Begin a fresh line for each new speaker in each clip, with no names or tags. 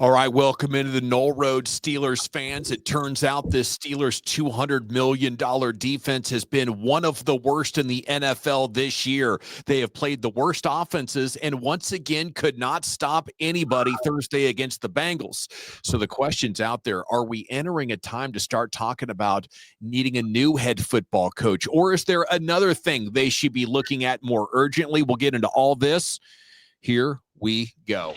All right, welcome into the Knoll Road Steelers fans. It turns out this Steelers $200 million defense has been one of the worst in the NFL this year. They have played the worst offenses and once again could not stop anybody Thursday against the Bengals. So the question's out there, are we entering a time to start talking about needing a new head football coach? Or is there another thing they should be looking at more urgently? We'll get into all this. Here we go.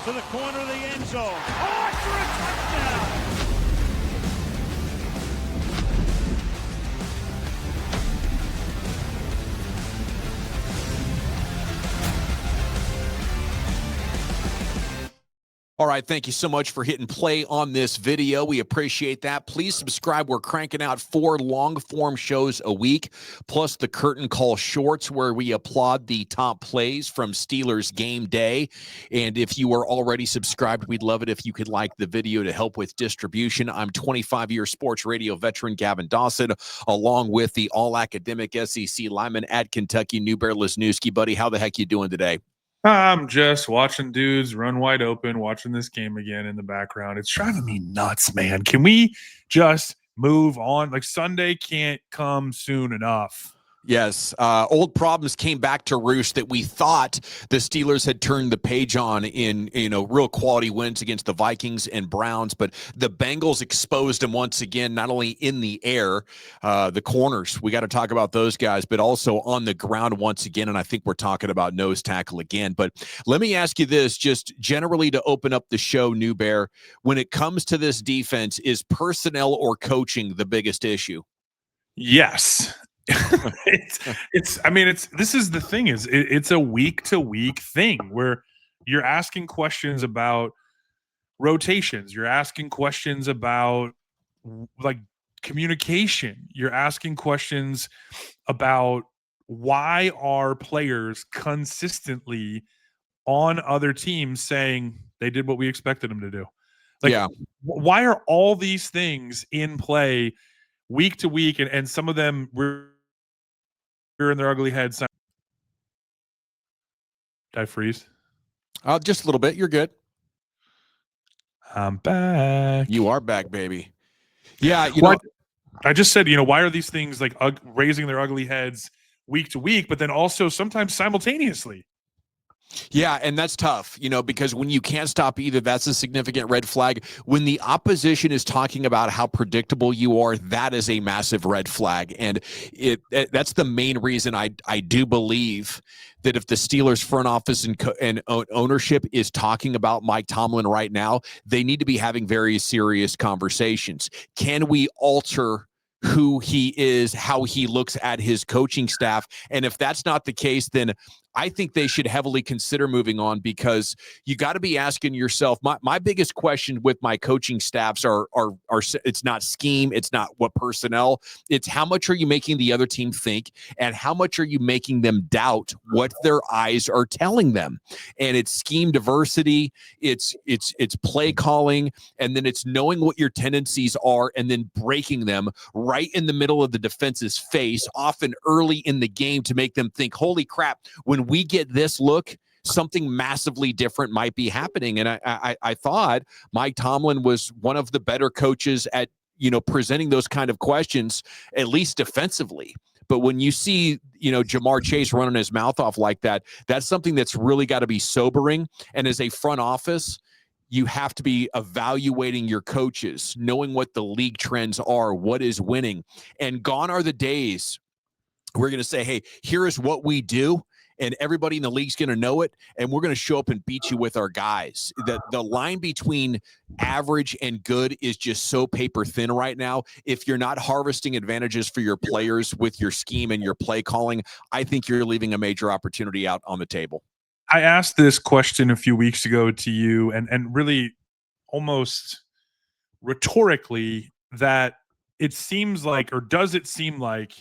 To the corner of the end zone. Oh, for a touchdown!
All right, thank you so much for hitting play on this video. We appreciate that. Please subscribe. We're cranking out 4 long-form shows a week, plus the Curtain Call Shorts, where we applaud the top plays from Steelers game day. And if you are already subscribed, we'd love it if you could like the video to help with distribution. I'm 25-year sports radio veteran Gavin Dawson, along with the all-academic SEC lineman at Kentucky, New Bear Lesniewski. Buddy, how the heck you doing today?
I'm just watching dudes run wide open, watching this game again in the background. It's driving me nuts, man. Can we just move on? Like, Sunday can't come soon enough.
Yes, old problems came back to roost that we thought the Steelers had turned the page on in, real quality wins against the Vikings and Browns, but the Bengals exposed them once again, not only in the air, the corners, we got to talk about those guys, but also on the ground once again, and I think we're talking about nose tackle again. But let me ask you this, just generally to open up the show, New Bear, when it comes to this defense, is personnel or coaching the biggest issue?
Yes. This is the thing, it's a week to week thing where you're asking questions about rotations, you're asking questions about like communication, you're asking questions about why are players consistently on other teams saying they did what we expected them to do. Like, yeah. Why are all these things in play week to week, and some of them were in their ugly heads? Did I freeze?
Just a little bit. You're good.
I'm back.
You are back, baby. Yeah,
I just said, why are these things like raising their ugly heads week to week, but then also sometimes simultaneously?
Yeah, and that's tough, because when you can't stop either, that's a significant red flag. When the opposition is talking about how predictable you are, that is a massive red flag. And that's the main reason I do believe that if the Steelers front office and ownership is talking about Mike Tomlin right now, they need to be having very serious conversations. Can we alter who he is, how he looks at his coaching staff? And if that's not the case, then I think they should heavily consider moving on, because you got to be asking yourself, my biggest question with my coaching staffs are it's not scheme, it's not what personnel, it's how much are you making the other team think, and how much are you making them doubt what their eyes are telling them. And it's scheme diversity, it's play calling, and then it's knowing what your tendencies are and then breaking them right in the middle of the defense's face, often early in the game, to make them think, holy crap, when we get this look, something massively different might be happening. And I thought Mike Tomlin was one of the better coaches at, presenting those kind of questions, at least defensively. But when you see, Jamar Chase running his mouth off like that, that's something that's really got to be sobering. And as a front office, you have to be evaluating your coaches, knowing what the league trends are, what is winning. And gone are the days we're going to say, hey, here is what we do, and everybody in the league's going to know it, and we're going to show up and beat you with our guys. The line between average and good is just so paper thin right now. If you're not harvesting advantages for your players with your scheme and your play calling, I think you're leaving a major opportunity out on the table.
I asked this question a few weeks ago to you, and really almost rhetorically, that it seems like, or does it seem like,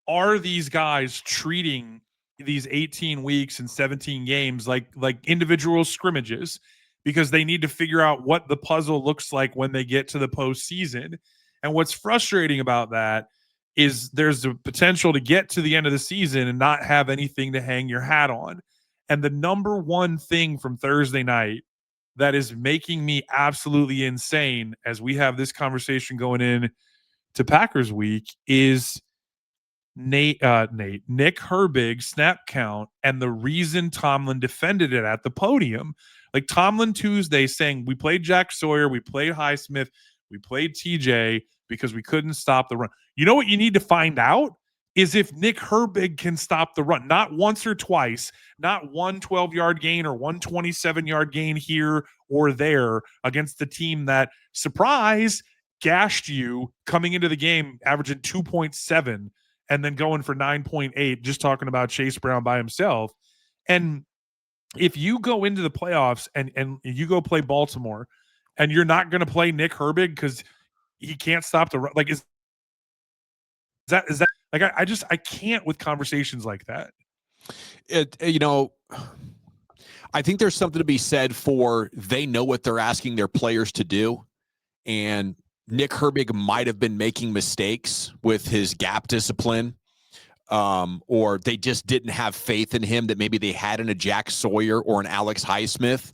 are these guys treating these 18 weeks and 17 games like individual scrimmages, because they need to figure out what the puzzle looks like when they get to the postseason? And what's frustrating about that is there's the potential to get to the end of the season and not have anything to hang your hat on. And the number one thing from Thursday night that is making me absolutely insane as we have this conversation going in to Packers week is Nick Herbig snap count and the reason Tomlin defended it at the podium. Like Tomlin Tuesday saying, we played Jack Sawyer, we played Highsmith, we played TJ because we couldn't stop the run. You know what you need to find out is if Nick Herbig can stop the run, not once or twice, not one 12-yard gain or one 27-yard gain here or there against the team that, surprise, gashed you coming into the game, averaging 2.7 and then going for 9.8, just talking about Chase Brown by himself. And if you go into the playoffs and you go play Baltimore and you're not going to play Nick Herbig because he can't stop the run, like, is that like, I can't with conversations like that.
I think there's something to be said for they know what they're asking their players to do. And Nick Herbig might have been making mistakes with his gap discipline, or they just didn't have faith in him that maybe they had in a Jack Sawyer or an Alex Highsmith.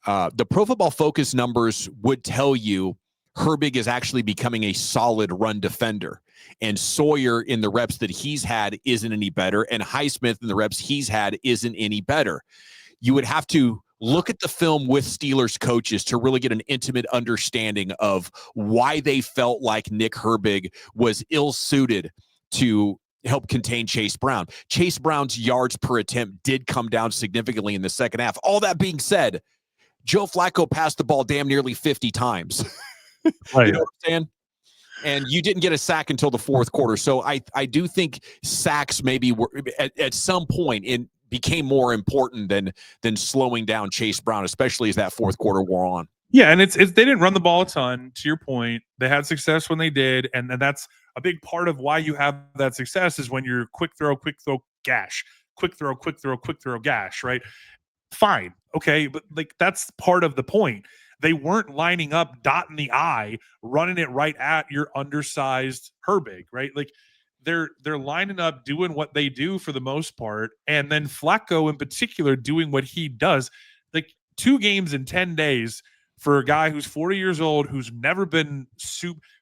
The Pro Football Focus numbers would tell you Herbig is actually becoming a solid run defender. And Sawyer in the reps that he's had isn't any better. And Highsmith in the reps he's had isn't any better. You would have to look at the film with Steelers coaches to really get an intimate understanding of why they felt like Nick Herbig was ill-suited to help contain Chase Brown. Chase Brown's yards per attempt did come down significantly in the second half. All that being said, Joe Flacco passed the ball damn nearly 50 times.
Right.
You know what I'm saying? And you didn't get a sack until the fourth quarter. So I do think sacks maybe were at some point became more important than slowing down Chase Brown, especially as that fourth quarter wore on.
Yeah, and it's they didn't run the ball a ton, to your point. They had success when they did, and that's a big part of why you have that success is when you're quick throw, gash, quick throw, gash, right? Fine. Okay, but like that's part of the point. They weren't lining up, dotting the I, running it right at your undersized Herbig, right? Like they're lining up, doing what they do for the most part, and then Flacco in particular doing what he does. Like 2 games in 10 days for a guy who's 40 years old, who's never been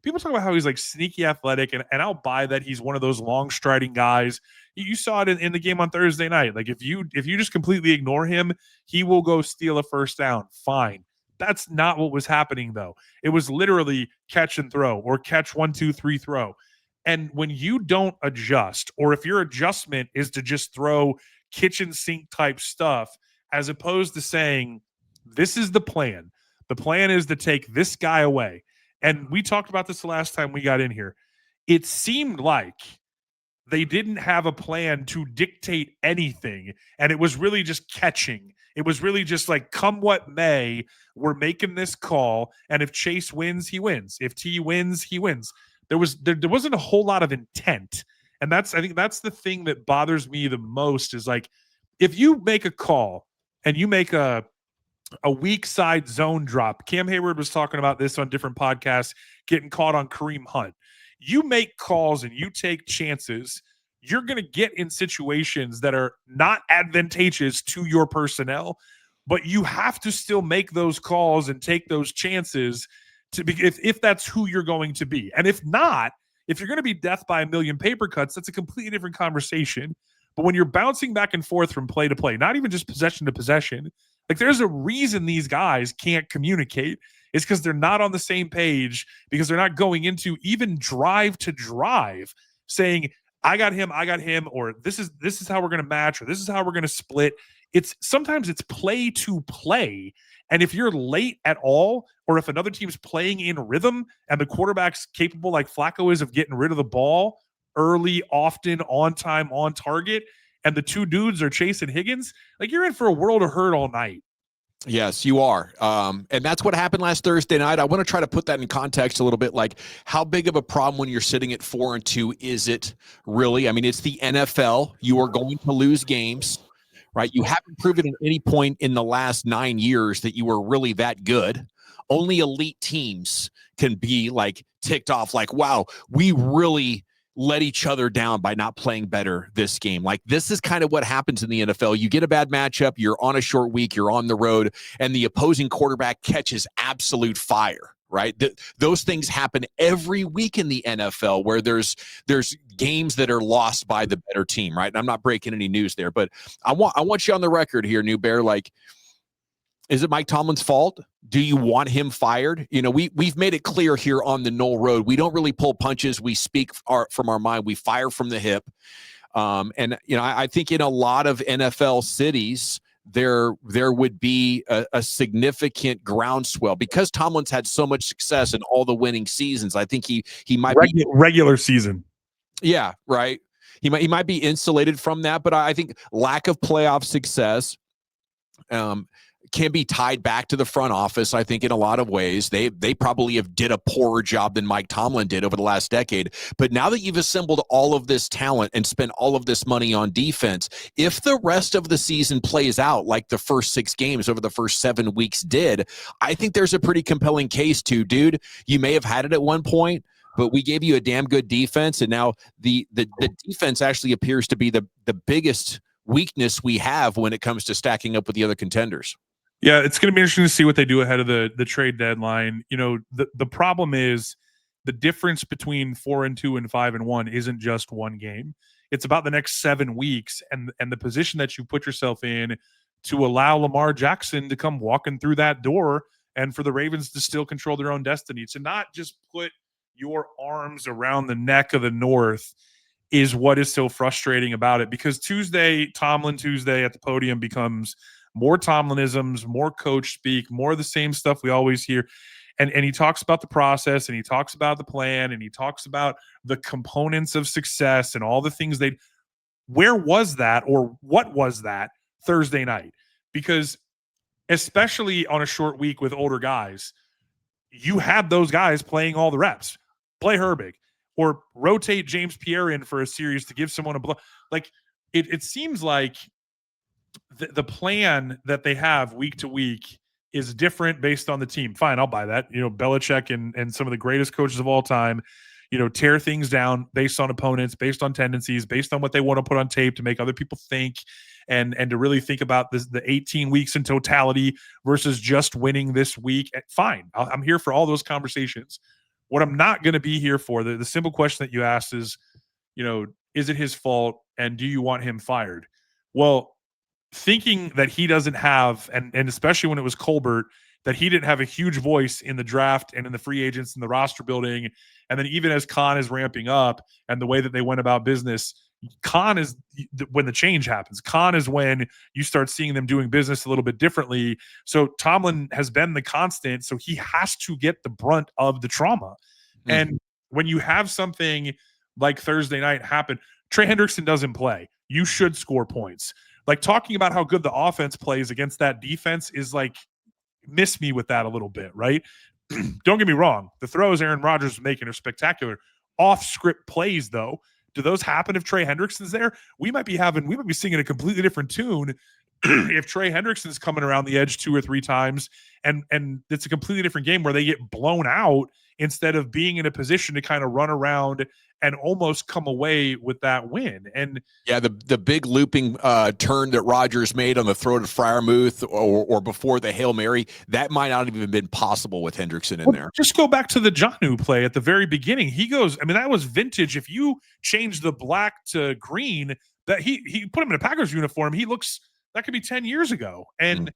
people talk about how he's like sneaky athletic, and I'll buy that he's one of those long striding guys. You saw it in the game on Thursday night. Like if you just completely ignore him, he will go steal a first down. Fine. That's not what was happening, though. It was literally catch and throw or catch 1, 2, 3 throw. And when you don't adjust, or if your adjustment is to just throw kitchen sink type stuff, as opposed to saying, this is the plan. The plan is to take this guy away. And we talked about this the last time we got in here. It seemed like they didn't have a plan to dictate anything. And it was really just catching. It was really just like, come what may, we're making this call. And if Chase wins, he wins. If T wins, he wins. There wasn't a whole lot of intent. And I think that's the thing that bothers me the most is like, if you make a call and you make a weak side zone drop, Cam Hayward was talking about this on different podcasts, getting caught on Kareem Hunt. You make calls and you take chances, you're going to get in situations that are not advantageous to your personnel, but you have to still make those calls and take those chances to be, if that's who you're going to be. And if not, if you're going to be death by a million paper cuts, that's a completely different conversation. But when you're bouncing back and forth from play to play, not even just possession to possession, like there's a reason these guys can't communicate. It's because they're not on the same page, because they're not going into even drive to drive saying, I got him, or this is how we're going to match, or this is how we're going to split. Sometimes it's play to play. And if you're late at all, or if another team's playing in rhythm and the quarterback's capable like Flacco is of getting rid of the ball early, often, on time, on target, and the 2 dudes are Chase and Higgins, like you're in for a world of hurt all night.
Yes, you are. And that's what happened last Thursday night. I want to try to put that in context a little bit. Like, how big of a problem when you're sitting at 4-2 is it really? I mean, it's the NFL. You are going to lose games, right? You haven't proven at any point in the last 9 years that you were really that good. Only elite teams can be like ticked off like, wow, we really let each other down by not playing better this game. Like, this is kind of what happens in the NFL. You get a bad matchup, you're on a short week, you're on the road, and the opposing quarterback catches absolute fire, right? Those things happen every week in the NFL, where there's games that are lost by the better team, right? And I'm not breaking any news there, but I want you on the record here, New Bear. Like, is it Mike Tomlin's fault? Do you want him fired? You know, we've made it clear here on the Knoll Road. We don't really pull punches. We speak from our mind. We fire from the hip. And, you know, I think in a lot of NFL cities, there would be a significant groundswell because Tomlin's had so much success in all the winning seasons. I think he might be
regular season.
Yeah, right. He might be insulated from that, but I think lack of playoff success can be tied back to the front office. I think in a lot of ways they probably have did a poorer job than Mike Tomlin did over the last decade. But now that you've assembled all of this talent and spent all of this money on defense, if the rest of the season plays out like the first 6 games over the first 7 weeks did, I think there's a pretty compelling case to, dude, you may have had it at one point, but we gave you a damn good defense, and now the defense actually appears to be the biggest weakness we have when it comes to stacking up with the other contenders.
Yeah, it's going to be interesting to see what they do ahead of the trade deadline. You know, the problem is the difference between 4-2 and 5-1 isn't just one game. It's about the next 7 weeks and the position that you put yourself in to allow Lamar Jackson to come walking through that door and for the Ravens to still control their own destiny. To not just put your arms around the neck of the North is what is so frustrating about it, because Tomlin Tuesday at the podium becomes more Tomlinisms, more coach speak, more of the same stuff we always hear. And he talks about the process, and he talks about the plan, and he talks about the components of success and all the things where was that, or what was that Thursday night? Because especially on a short week with older guys, you had those guys playing all the reps. Play Herbig or rotate James Pierre in for a series to give someone a blow. Like, it seems like the plan that they have week to week is different based on the team. Fine, I'll buy that. You know, Belichick and some of the greatest coaches of all time, you know, tear things down based on opponents, based on tendencies, based on what they want to put on tape to make other people think, and to really think about the 18 weeks in totality versus just winning this week. Fine, I'm here for all those conversations. What I'm not going to be here for, the simple question that you asked is, you know, is it his fault, and do you want him fired? Well, thinking that he doesn't have, and especially when it was Colbert, that he didn't have a huge voice in the draft and in the free agents and the roster building, and then even as Khan is ramping up and the way that they went about business, Khan is when the change happens. Khan is when you start seeing them doing business a little bit differently. So Tomlin has been the constant, so he has to get the brunt of the trauma. Mm-hmm. And when you have something like Thursday night happen, Trey Hendrickson doesn't play. You should score points. Like, talking about how good the offense plays against that defense is like, miss me with that a little bit, right? Don't get me wrong. The throws Aaron Rodgers is making are spectacular. Off-script plays, though, do those happen if Trey Hendrickson's there? We might be singing a completely different tune if Trey Hendrickson's coming around the edge 2 or 3 times, and it's a completely different game where they get blown out instead of being in a position to kind of run around and almost come away with that win. And
yeah, the big looping turn that Rodgers made on the throw to Muth or before the Hail Mary, that might not have even been possible with Hendrickson in there.
Just go back to the Jonnu play at the very beginning. He goes, I mean, that was vintage. If you change the black to green, that he put him in a Packers uniform, that could be 10 years ago. And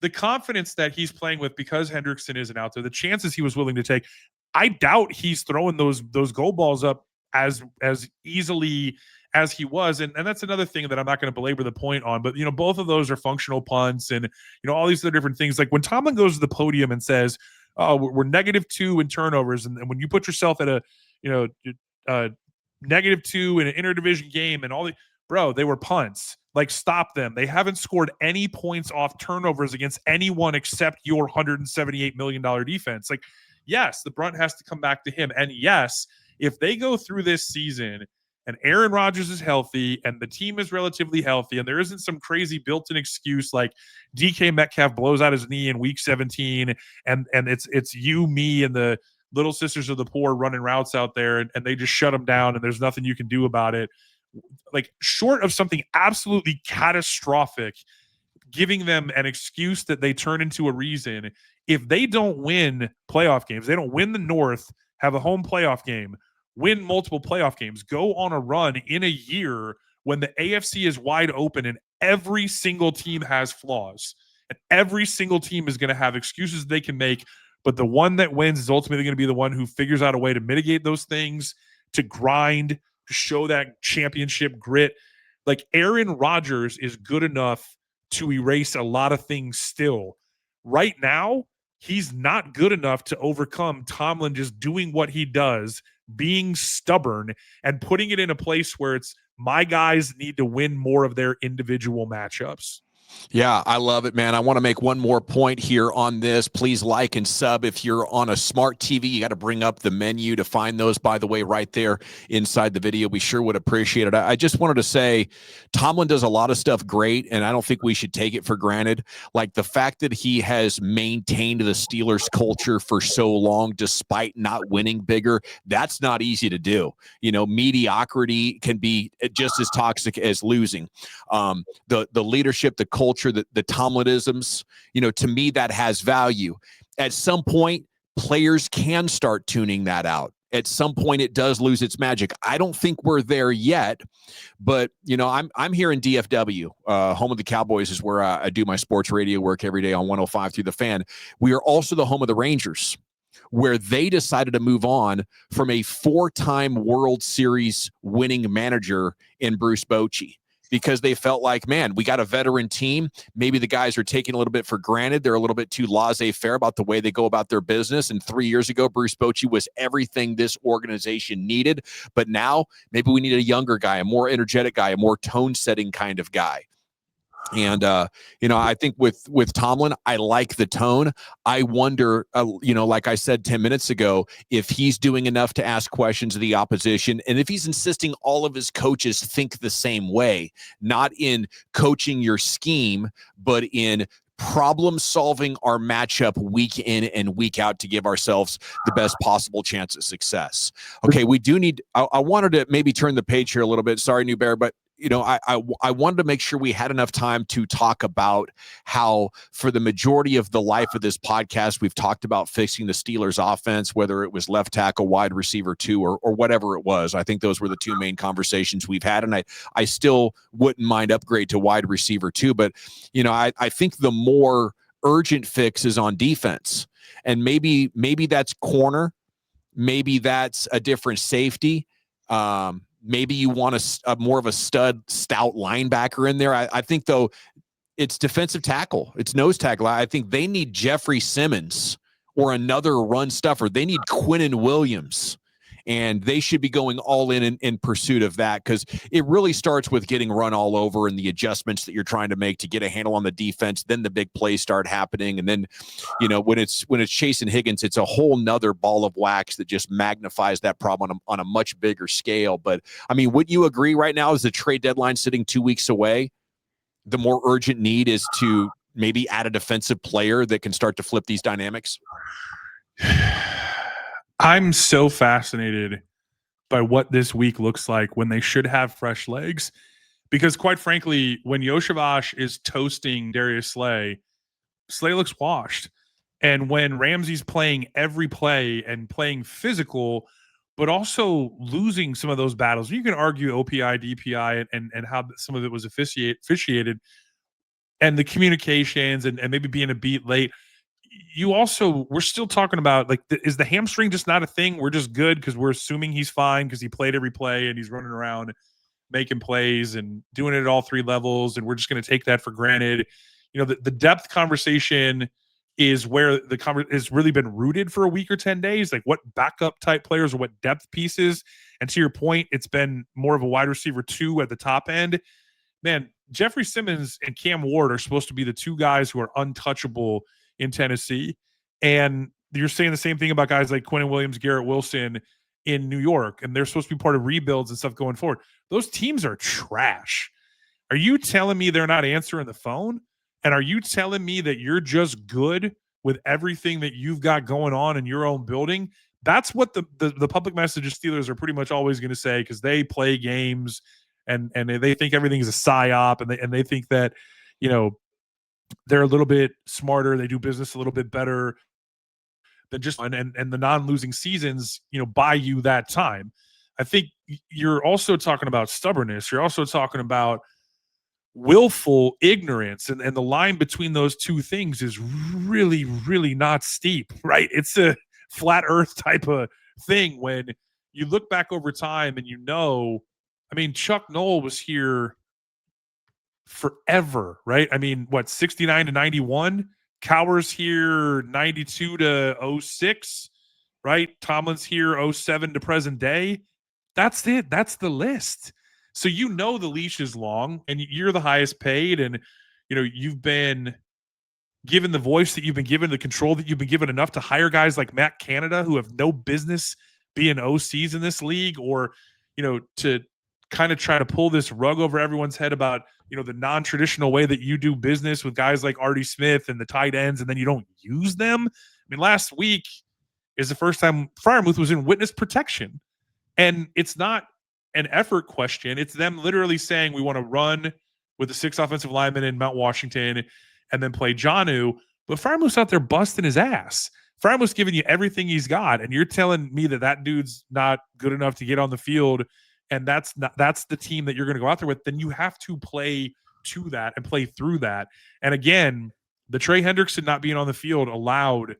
the confidence that he's playing with, because Hendrickson isn't out there, the chances he was willing to take, I doubt he's throwing those goal balls up as easily as he was. And that's another thing that I'm not going to belabor the point on, but, you know, both of those are functional punts and, you know, all these other different things. Like when Tomlin goes to the podium and says, oh, we're -2 in turnovers. And when you put yourself at a, you know, -2 in an interdivision game and all the, bro, they were punts. Like, stop them. They haven't scored any points off turnovers against anyone except your $178 million defense. Like, yes, the brunt has to come back to him. And yes, if they go through this season and Aaron Rodgers is healthy and the team is relatively healthy and there isn't some crazy built-in excuse like DK Metcalf blows out his knee in week 17 and it's you, me, and the little sisters of the poor running routes out there, and they just shut them down, and there's nothing you can do about it. Like, short of something absolutely catastrophic, giving them an excuse that they turn into a reason, if they don't win playoff games, they don't win the North, have a home playoff game, win multiple playoff games, go on a run in a year when the AFC is wide open and every single team has flaws and every single team is going to have excuses they can make, but the one that wins is ultimately going to be the one who figures out a way to mitigate those things, to grind, to show that championship grit. Like, Aaron Rodgers is good enough to erase a lot of things still. Right now, he's not good enough to overcome Tomlin just doing what he does, being stubborn, and putting it in a place where it's, my guys need to win more of their individual matchups.
Yeah, I love it, man. I want to make one more point here on this. Please like and sub. If you're on a smart TV, you got to bring up the menu to find those, by the way, right there inside the video. We sure would appreciate it. I just wanted to say Tomlin does a lot of stuff great, and I don't think we should take it for granted. Like, the fact that he has maintained the Steelers culture for so long despite not winning bigger, that's not easy to do. You know, mediocrity can be just as toxic as losing. The leadership, the culture, the Tomlinisms, you know, to me, that has value. At some point, players can start tuning that out. At some point, it does lose its magic. I don't think we're there yet, but, you know, I'm here in DFW, home of the Cowboys is where I do my sports radio work every day on 105 through the Fan. We are also the home of the Rangers, where they decided to move on from a 4-time World Series winning manager in Bruce Bochy, because they felt like, man, we got a veteran team. Maybe the guys are taking a little bit for granted. They're a little bit too laissez-faire about the way they go about their business. And 3 years ago, Bruce Bochy was everything this organization needed. But now maybe we need a younger guy, a more energetic guy, a more tone-setting kind of guy. And, you know, I think with Tomlin, I like the tone. I wonder, you know, like I said 10 minutes ago, if he's doing enough to ask questions of the opposition, and if he's insisting all of his coaches think the same way, not in coaching your scheme, but in problem solving our matchup week in and week out to give ourselves the best possible chance of success. Okay, we do need, I wanted to maybe turn the page here a little bit. Sorry, New Bear, but you know, I wanted to make sure we had enough time to talk about how, for the majority of the life of this podcast, we've talked about fixing the Steelers offense, whether it was left tackle, wide receiver 2, or whatever it was. I think those were the two main conversations we've had, and I still wouldn't mind upgrade to wide receiver 2, but you know, I think the more urgent fix is on defense, and maybe that's corner, maybe that's a different safety. Maybe you want a more of a stout linebacker in there. I think, though, it's defensive tackle. It's nose tackle. I think they need Jeffery Simmons or another run stuffer. They need Quinnen Williams, and they should be going all in pursuit of that, because it really starts with getting run all over and the adjustments that you're trying to make to get a handle on the defense. Then the big plays start happening, and then, you know, when it's Chase and Higgins, it's a whole nother ball of wax that just magnifies that problem on a much bigger scale. But I mean, would you agree right now, as the trade deadline sitting 2 weeks away, the more urgent need is to maybe add a defensive player that can start to flip these dynamics?
I'm so fascinated by what this week looks like when they should have fresh legs, because quite frankly, when Yoshavash is toasting Darius Slay looks washed. And when Ramsey's playing every play and playing physical, but also losing some of those battles, you can argue OPI, DPI, and how some of it was officiated, and the communications and maybe being a beat late. We're still talking about, like, is the hamstring just not a thing? We're just good because we're assuming he's fine because he played every play and he's running around making plays and doing it at all 3 levels, and we're just going to take that for granted. You know, the depth conversation is where has really been rooted for a week or 10 days. Like, what backup type players or what depth pieces? And to your point, it's been more of a wide receiver 2 at the top end. Man, Jeffery Simmons and Cam Ward are supposed to be the 2 guys who are untouchable in Tennessee. And you're saying the same thing about guys like Quinnen Williams, Garrett Wilson in New York, and they're supposed to be part of rebuilds and stuff going forward. Those teams are trash. Are you telling me they're not answering the phone? And are you telling me that you're just good with everything that you've got going on in your own building? That's what the public message of Steelers are pretty much always going to say, because they play games and they think everything is a psyop, and they think that, they're a little bit smarter, they do business a little bit better than just and the non-losing seasons, buy you that time. I think you're also talking about stubbornness. You're also talking about willful ignorance, and the line between those two things is really, really not steep, right? It's a flat earth type of thing when you look back over time and Chuck Noll was here forever, right? 69 to 91, Cowher's here 92 to 06, right? Tomlin's here 07 to present day. That's it. That's the list. So the leash is long, and you're the highest paid, and you've been given the voice that you've been given, the control that you've been given, enough to hire guys like Matt Canada, who have no business being OCs in this league, or to kind of try to pull this rug over everyone's head about the non-traditional way that you do business with guys like Artie Smith and the tight ends, and then you don't use them. Last week is the first time Muth was in witness protection, and it's not an effort question. It's them literally saying, we want to run with the 6 offensive linemen in Mount Washington and then play Jonnu. But Muth's out there busting his ass. Muth's giving you everything he's got, and you're telling me that dude's not good enough to get on the field, and that's the team that you're going to go out there with. Then you have to play to that and play through that. And again, the Trey Hendrickson not being on the field allowed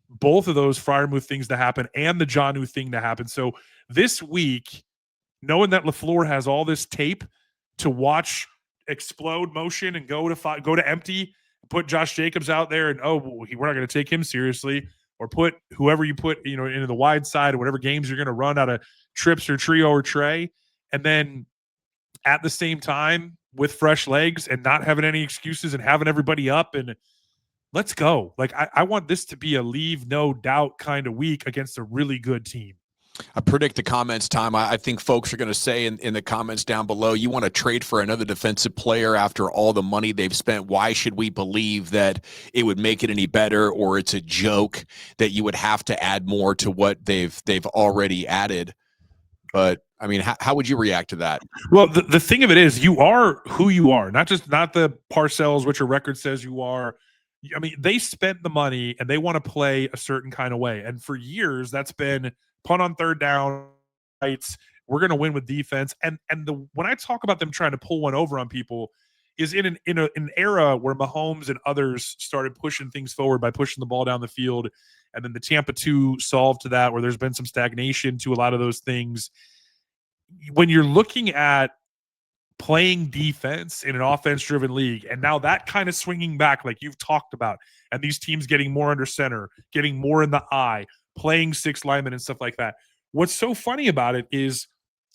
both of those Freiermuth things to happen and the Jonnu thing to happen. So this week, knowing that LaFleur has all this tape to watch explode motion and go to empty, put Josh Jacobs out there, and we're not going to take him seriously, or put whoever you put into the wide side, or whatever games you're going to run out of trips or trio or Trey, and then at the same time with fresh legs and not having any excuses and having everybody up, and let's go. I want this to be a leave no doubt kind of week against a really good team.
I predict the comments time. I think folks are going to say in the comments down below, you want to trade for another defensive player after all the money they've spent. Why should we believe that it would make it any better, or it's a joke that you would have to add more to what they've already added? But how would you react to that?
Well, the thing of it is, you are who you are, not the Parcells, which your record says you are. They spent the money and they want to play a certain kind of way. And for years, that's been punt on third down, rights. We're going to win with defense. And when I talk about them trying to pull one over on people, is in an era where Mahomes and others started pushing things forward by pushing the ball down the field. And then the Tampa 2 solved to that, where there's been some stagnation to a lot of those things. When you're looking at playing defense in an offense-driven league, and now that kind of swinging back like you've talked about, and these teams getting more under center, getting more in the eye, playing 6 linemen and stuff like that. What's so funny about it is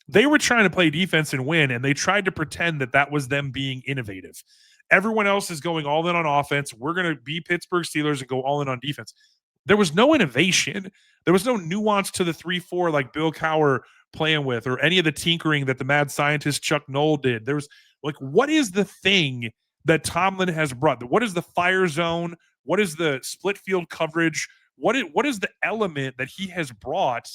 they were trying to play defense and win, and they tried to pretend that was them being innovative. Everyone else is going all in on offense. We're going to be Pittsburgh Steelers and go all in on defense. There was no innovation. There was no nuance to the 3-4 like Bill Cowher playing with, or any of the tinkering that the mad scientist Chuck Noll did. There was what is the thing that Tomlin has brought? What is the fire zone? What is the split field coverage? What is the element that he has brought?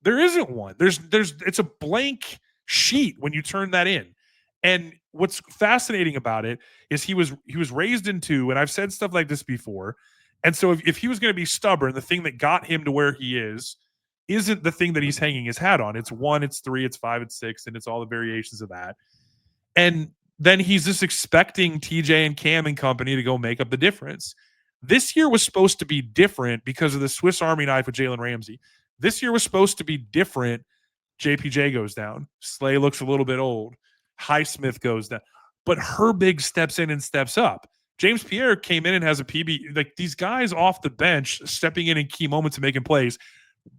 There isn't one. It's a blank sheet when you turn that in. And what's fascinating about it is he was raised into, and I've said stuff like this before. And so if he was going to be stubborn, the thing that got him to where he isn't the thing that he's hanging his hat on. It's 1, it's 3, it's 5, it's 6, and it's all the variations of that. And then he's just expecting TJ and Cam and company to go make up the difference. This year was supposed to be different because of the Swiss Army knife with Jalen Ramsey. This year was supposed to be different. JPJ goes down. Slay looks a little bit old. Highsmith goes down. But Herbig steps in and steps up. James Pierre came in and has a PB. Like, these guys off the bench stepping in key moments and making plays.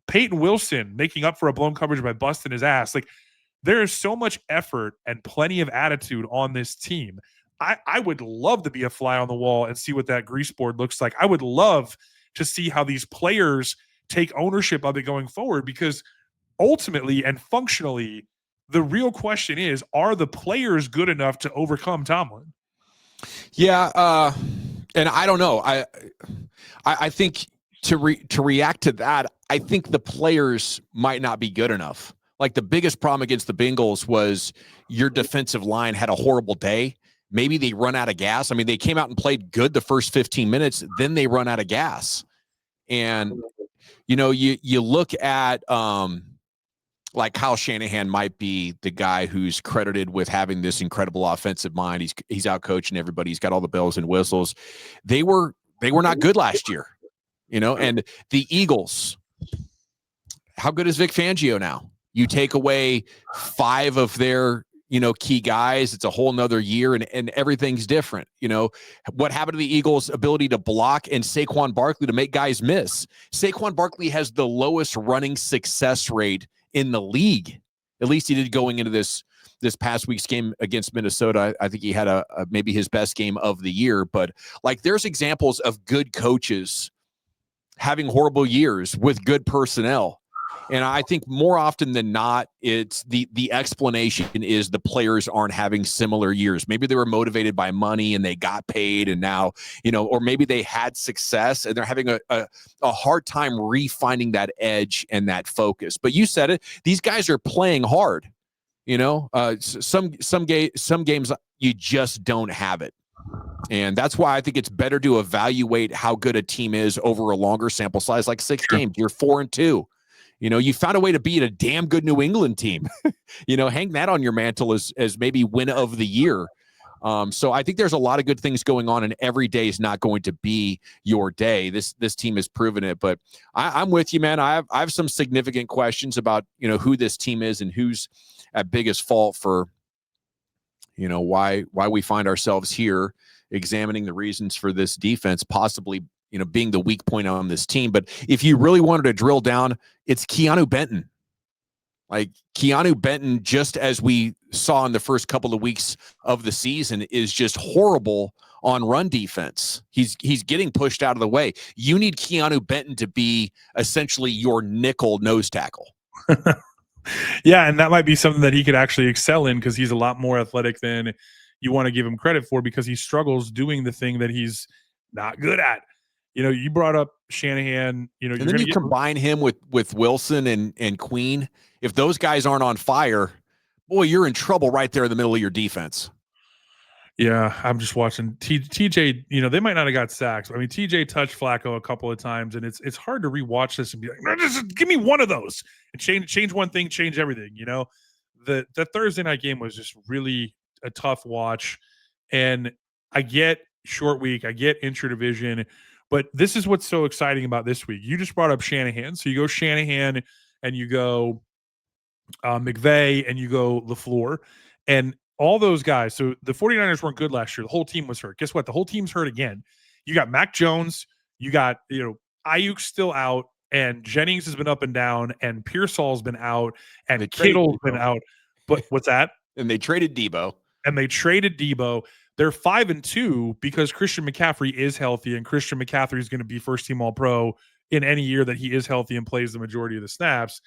Peyton Wilson making up for a blown coverage by busting his ass. Like, there is so much effort and plenty of attitude on this team. I would love to be a fly on the wall and see what that grease board looks like. I would love to see how these players take ownership of it going forward, because ultimately and functionally, the real question is, are the players good enough to overcome Tomlin?
Yeah, and I don't know. I think to react to that, I think the players might not be good enough. Like the biggest problem against the Bengals was your defensive line had a horrible day. Maybe they run out of gas. I mean, they came out and played good the first 15 minutes, then they run out of gas. And, you look at like Kyle Shanahan might be the guy who's credited with having this incredible offensive mind. He's out coaching everybody. He's got all the bells and whistles. They were not good last year, and the Eagles, how good is Vic Fangio now? You take away 5 of their, key guys. It's a whole nother year and everything's different. What happened to the Eagles' ability to block and Saquon Barkley to make guys miss? Saquon Barkley has the lowest running success rate in the league. At least he did going into this past week's game against Minnesota. I think he had a maybe his best game of the year, but like there's examples of good coaches having horrible years with good personnel. And I think more often than not, it's the explanation is the players aren't having similar years. Maybe they were motivated by money and they got paid and now, or maybe they had success and they're having a hard time refinding that edge and that focus. But you said it, these guys are playing hard. Some games you just don't have it. And that's why I think it's better to evaluate how good a team is over a longer sample size, like 6 games. You're 4-2. You found a way to beat a damn good New England team. Hang that on your mantle as maybe win of the year. So I think there's a lot of good things going on, and every day is not going to be your day. This team has proven it. But I'm with you, man. I have some significant questions about who this team is and who's at biggest fault for why we find ourselves here examining the reasons for this defense possibly being the weak point on this team. But if you really wanted to drill down, it's Keanu Benton. Like Keanu Benton, just as we saw in the first couple of weeks of the season, is just horrible on run defense. He's getting pushed out of the way. You need Keanu Benton to be essentially your nickel nose tackle.
Yeah, and that might be something that he could actually excel in because he's a lot more athletic than you want to give him credit for because he struggles doing the thing that he's not good at. You brought up Shanahan.
And then you combine him with Wilson and Queen. If those guys aren't on fire, boy, you're in trouble right there in the middle of your defense.
Yeah, I'm just watching TJ. They might not have got sacks. I mean, TJ touched Flacco a couple of times, and it's hard to rewatch this and be like, no, just give me one of those and change one thing, change everything. The Thursday night game was just really a tough watch, and I get short week, I get intra-division. But this is what's so exciting about this week. You just brought up Shanahan. So you go Shanahan and you go McVay and you go LaFleur. And all those guys. So the 49ers weren't good last year. The whole team was hurt. Guess what? The whole team's hurt again. You got Mac Jones. You got, Ayuk still out. And Jennings has been up and down. And Pearsall's been out. And Kittle's been out. But what's that?
And they traded Debo.
They're 5-2 because Christian McCaffrey is healthy, and Christian McCaffrey is going to be first-team All-Pro in any year that he is healthy and plays the majority of the snaps.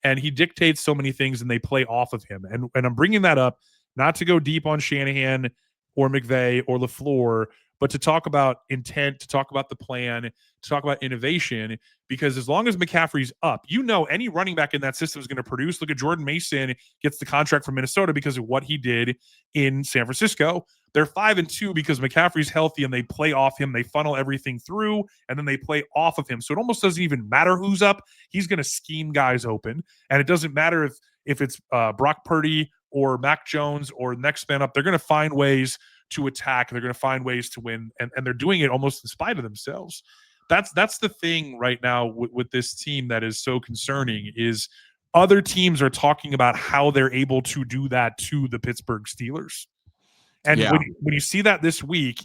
And he dictates so many things, and they play off of him. And I'm bringing that up not to go deep on Shanahan or McVay or LaFleur, but to talk about intent, to talk about the plan, to talk about innovation, because as long as McCaffrey's up, any running back in that system is going to produce. Look at Jordan Mason gets the contract from Minnesota because of what he did in San Francisco. They're 5-2 because McCaffrey's healthy and they play off him. They funnel everything through and then they play off of him. So it almost doesn't even matter who's up. He's going to scheme guys open. And it doesn't matter if it's Brock Purdy or Mac Jones or next man up. They're going to find ways to attack. They're going to find ways to win. And they're doing it almost in spite of themselves. That's the thing right now with this team that is so concerning is other teams are talking about how they're able to do that to the Pittsburgh Steelers. And when you see that this week,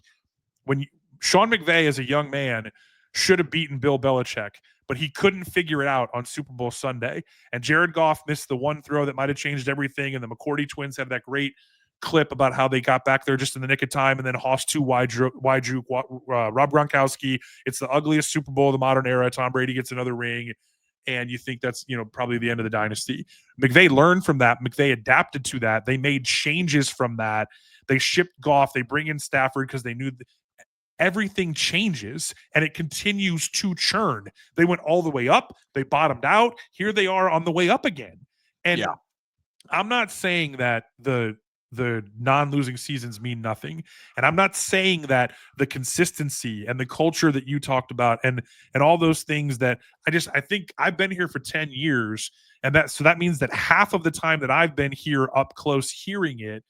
Sean McVay as a young man should have beaten Bill Belichick, but he couldn't figure it out on Super Bowl Sunday. And Jared Goff missed the one throw that might have changed everything. And the McCourty twins had that great clip about how they got back there just in the nick of time. And then Hoss 2 wide juke, Rob Gronkowski. It's the ugliest Super Bowl of the modern era. Tom Brady gets another ring. And you think that's, probably the end of the dynasty. McVay learned from that. McVay adapted to that. They made changes from that. They shipped Goff. They bring in Stafford because they knew everything changes and it continues to churn. They went all the way up, they bottomed out. Here they are on the way up again. And
Yeah.
I'm not saying that the non-losing seasons mean nothing, and I'm not saying that the consistency and the culture that you talked about and all those things that I think I've been here for 10 years, and that means that half of the time that I've been here up close hearing it,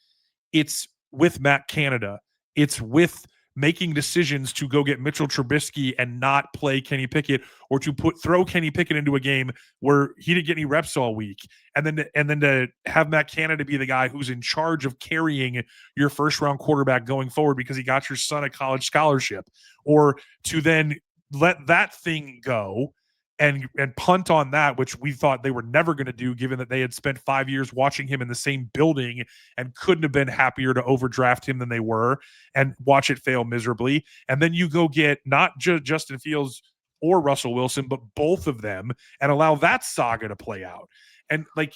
it's with Matt Canada, it's with making decisions to go get Mitchell Trubisky and not play Kenny Pickett, or to throw Kenny Pickett into a game where he didn't get any reps all week, and then to have Matt Canada be the guy who's in charge of carrying your first round quarterback going forward because he got your son a college scholarship, or to then let that thing go and punt on that, which we thought they were never going to do, given that they had spent 5 years watching him in the same building and couldn't have been happier to overdraft him than they were, and watch it fail miserably. And then you go get not just Justin Fields or Russell Wilson, but both of them, and allow that saga to play out. And like,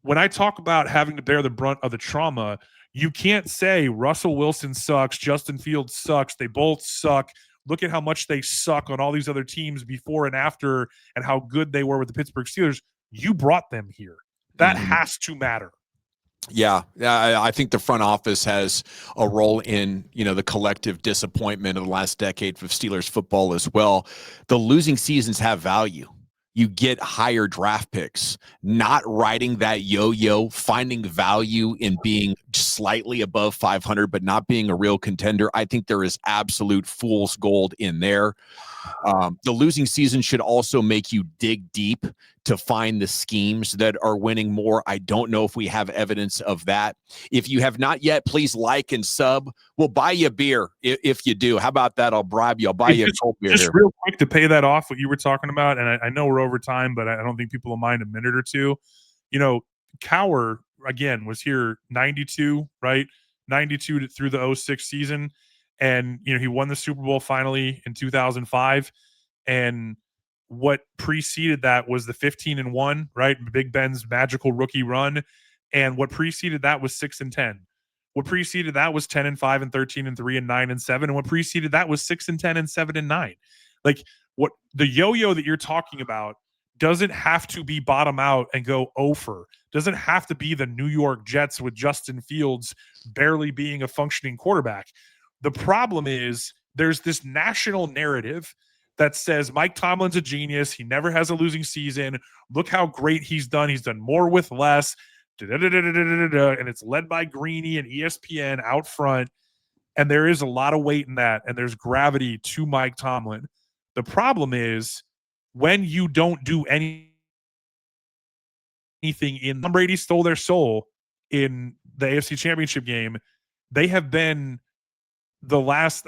when I talk about having to bear the brunt of the trauma, you can't say Russell Wilson sucks, Justin Fields sucks, they both suck. Look at how much they suck on all these other teams before and after, and how good they were with the Pittsburgh Steelers. You brought them here. That has to matter.
Yeah, I think the front office has a role in, the collective disappointment of the last decade of Steelers football as well. The losing seasons have value. You get higher draft picks, not riding that yo-yo, finding value in being slightly above 500, but not being a real contender. I think there is absolute fool's gold in there. The losing season should also make you dig deep to find the schemes that are winning more. I don't know if we have evidence of that. If you have not yet, please like and sub. We'll buy you a beer if you do. How about that? I'll bribe you. I'll buy you a cold beer.
Just real quick to pay that off, what you were talking about, and I know we're over time, but I don't think people will mind a minute or two. Cowher, again, was here 92, right? 92 through the 06 season. And, he won the Super Bowl finally in 2005. And what preceded that was the 15-1, right? Big Ben's magical rookie run. And what preceded that was 6-10. What preceded that was 10-5 and 13-3 and 9-7. And what preceded that was 6-10 and 7-9. Like, what the yo-yo that you're talking about doesn't have to be bottom out and go over. Doesn't have to be the New York Jets with Justin Fields barely being a functioning quarterback. The problem is there's this national narrative that says Mike Tomlin's a genius. He never has a losing season. Look how great he's done. He's done more with less. And it's led by Greeny and ESPN out front. And there is a lot of weight in that. And there's gravity to Mike Tomlin. The problem is when you don't do anything in Tom Brady stole their soul in the AFC Championship game. They have been the last,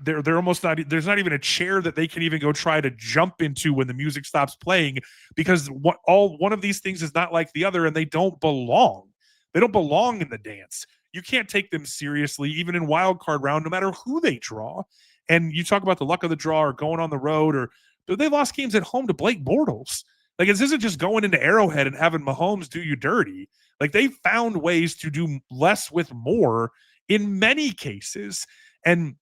they're almost not, there's not even a chair that they can even go try to jump into when the music stops playing, because one of these things is not like the other, and they don't belong. They don't belong in the dance. You can't take them seriously, even in wild card round, no matter who they draw. And you talk about the luck of the draw or going on the road, or they lost games at home to Blake Bortles. Like, this isn't just going into Arrowhead and having Mahomes do you dirty. Like, they found ways to do less with more in many cases. And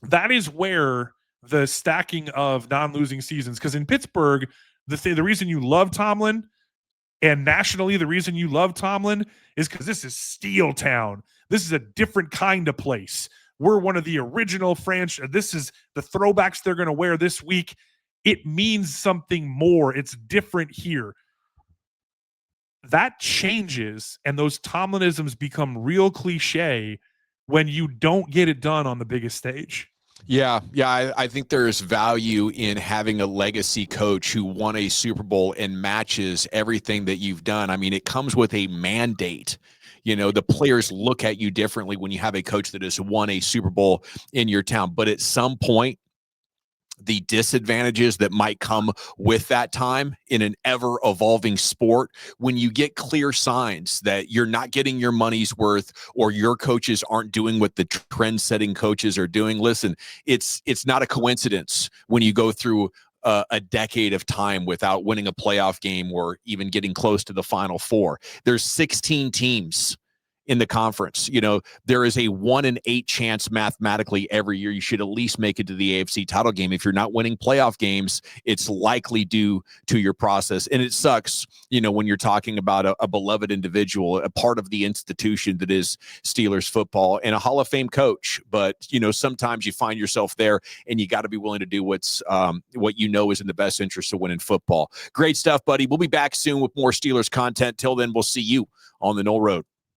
that is where the stacking of non-losing seasons, because in Pittsburgh, the reason you love Tomlin, and nationally the reason you love Tomlin, is because this is Steel Town. This is a different kind of place. We're one of the original franchise. This is the throwbacks they're going to wear this week. It means something more. It's different here. That changes, and those Tomlinisms become real cliche when you don't get it done on the biggest stage.
Yeah. I think there's value in having a legacy coach who won a Super Bowl and matches everything that you've done. It comes with a mandate. The players look at you differently when you have a coach that has won a Super Bowl in your town. But at some point, the disadvantages that might come with that time in an ever-evolving sport, when you get clear signs that you're not getting your money's worth, or your coaches aren't doing what the trend-setting coaches are doing. Listen, it's not a coincidence when you go through a decade of time without winning a playoff game or even getting close to the Final Four. There's 16 teams in the conference. There is a 1 in 8 chance mathematically every year you should at least make it to the AFC title game. If you're not winning playoff games, it's likely due to your process. And it sucks, when you're talking about a beloved individual, a part of the institution that is Steelers football, and a Hall of Fame coach. But, sometimes you find yourself there, and you got to be willing to do what is in the best interest of winning football. Great stuff, buddy. We'll be back soon with more Steelers content. Till then, we'll see you on the Knoll Road.